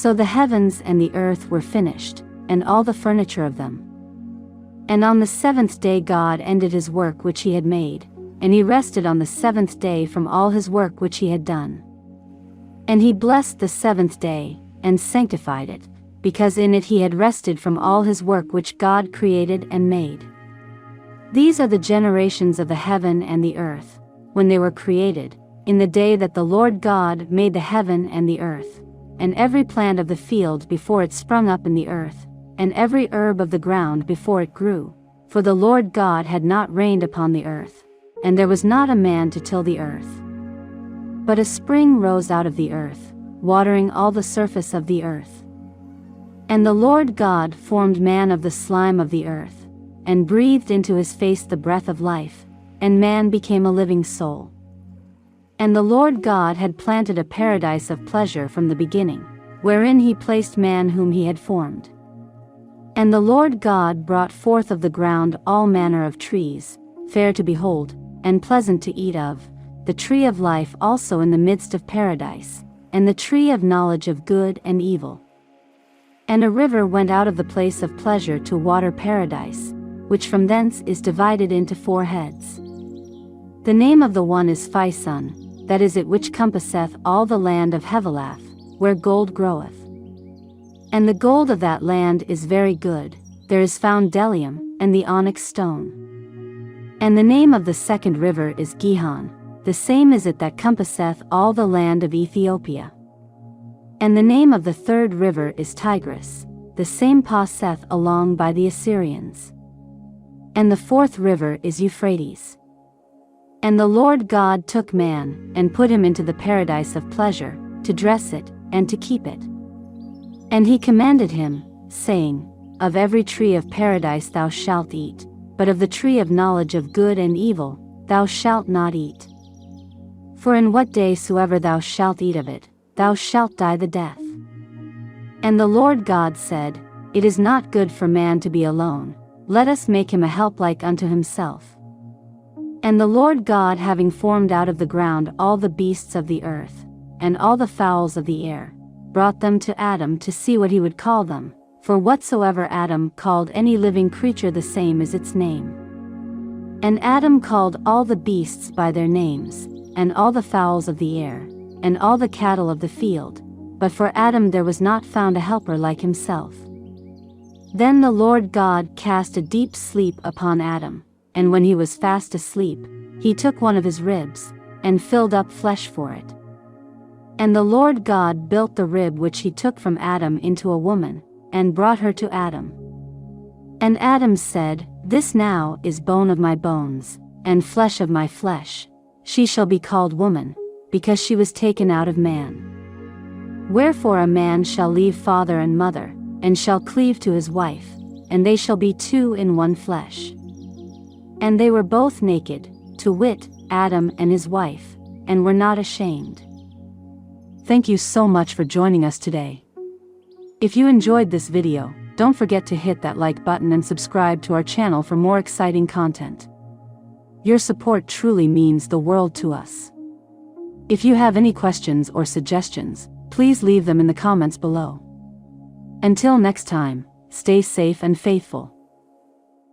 So the heavens and the earth were finished, and all the furniture of them. And on the seventh day God ended his work which he had made, and he rested on the seventh day from all his work which he had done. And he blessed the seventh day, and sanctified it, because in it he had rested from all his work which God created and made. These are the generations of the heaven and the earth, when they were created, in the day that the Lord God made the heaven and the earth, and every plant of the field before it sprung up in the earth, and every herb of the ground before it grew, for the Lord God had not rained upon the earth, and there was not a man to till the earth. But a spring rose out of the earth, watering all the surface of the earth. And the Lord God formed man of the slime of the earth, and breathed into his face the breath of life, and man became a living soul. And the Lord God had planted a paradise of pleasure from the beginning, wherein he placed man whom he had formed. And the Lord God brought forth of the ground all manner of trees, fair to behold, and pleasant to eat of, the tree of life also in the midst of paradise, and the tree of knowledge of good and evil. And a river went out of the place of pleasure to water paradise, which from thence is divided into 4 heads. The name of the one is Pison, that is it which compasseth all the land of Havilah, where gold groweth. And the gold of that land is very good, there is found bdellium, and the onyx stone. And the name of the second river is Gihon, the same is it that compasseth all the land of Ethiopia. And the name of the third river is Tigris, the same passeth along by the Assyrians. And the fourth river is Euphrates. And the Lord God took man, and put him into the paradise of pleasure, to dress it, and to keep it. And he commanded him, saying, Of every tree of paradise thou shalt eat, but of the tree of knowledge of good and evil thou shalt not eat. For in what day soever thou shalt eat of it, thou shalt die the death. And the Lord God said, It is not good for man to be alone, let us make him a help like unto himself. And the Lord God having formed out of the ground all the beasts of the earth, and all the fowls of the air, brought them to Adam to see what he would call them, for whatsoever Adam called any living creature the same is its name. And Adam called all the beasts by their names, and all the fowls of the air, and all the cattle of the field, but for Adam there was not found a helper like himself. Then the Lord God cast a deep sleep upon Adam, and when he was fast asleep, he took one of his ribs, and filled up flesh for it. And the Lord God built the rib which he took from Adam into a woman, and brought her to Adam. And Adam said, This now is bone of my bones, and flesh of my flesh, she shall be called woman, because she was taken out of man. Wherefore a man shall leave father and mother, and shall cleave to his wife, and they shall be 2 in one flesh. And they were both naked, to wit, Adam and his wife, and were not ashamed. Thank you so much for joining us today. If you enjoyed this video, don't forget to hit that like button and subscribe to our channel for more exciting content. Your support truly means the world to us. If you have any questions or suggestions, please leave them in the comments below. Until next time, stay safe and faithful.